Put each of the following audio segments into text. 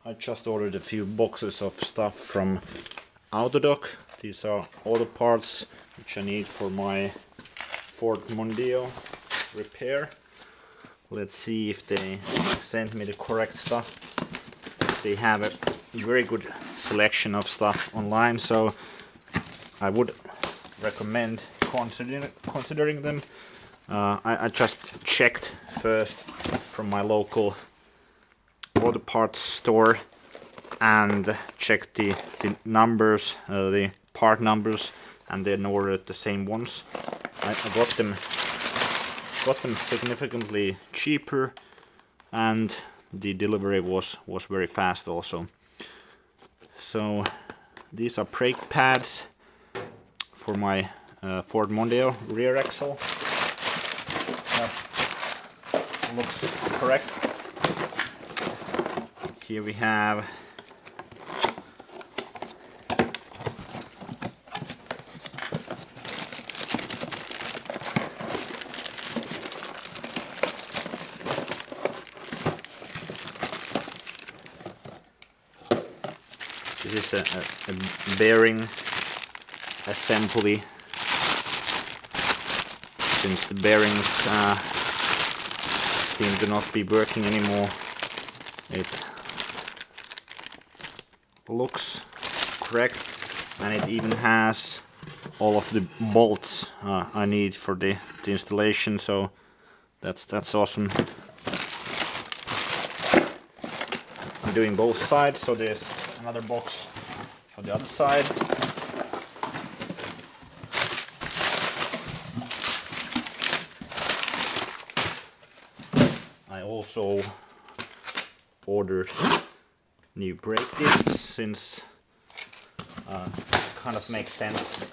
I just ordered a few boxes of stuff from AUTODOC. These are auto parts which I need for my Ford Mondeo repair. Let's see if they sent me the correct stuff. They have a very good selection of stuff online, so I would recommend considering them. I just checked first from my local auto parts store and checked the numbers, the part numbers, and then ordered the same ones. I got them significantly cheaper, and the delivery was very fast also. So these are brake pads for my Ford Mondeo rear axle. Looks correct. Here we have this is a bearing assembly. Since the bearings seem to not be working anymore, it looks correct, and it even has all of the bolts I need for the installation, so that's awesome. I'm doing both sides, so there's another box for the other side. I also ordered new brake discs, since kind of makes sense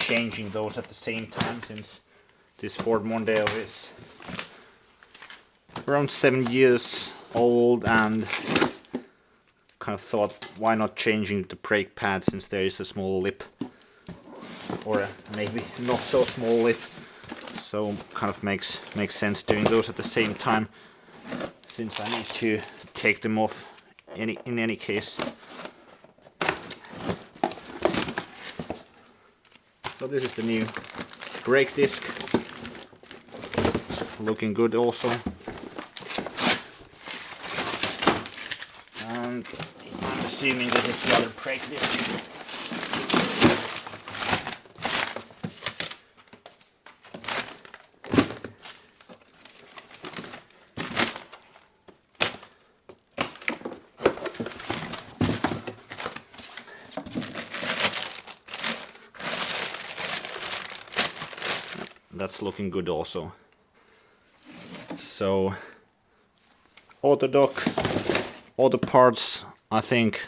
changing those at the same time, since this Ford Mondeo is around 7 years old, and kind of thought, why not changing the brake pad, since there is a small lip, or maybe not so small lip, so kind of makes sense doing those at the same time, since I need to take them off in any case. So this is the new brake disc, looking good also. And I'm assuming this is the other brake disc. That's looking good also. So AUTODOC auto parts, I think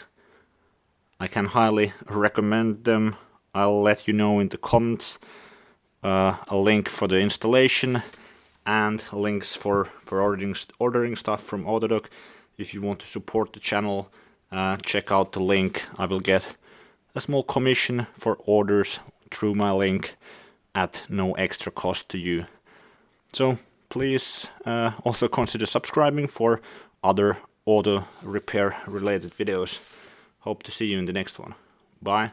I can highly recommend them. I'll let you know in the comments a link for the installation and links for ordering stuff from AUTODOC. If you want to support the channel, check out the link. I will get a small commission for orders through my link at no extra cost to you. So please also consider subscribing for other auto repair related videos. Hope to see you in the next one. Bye.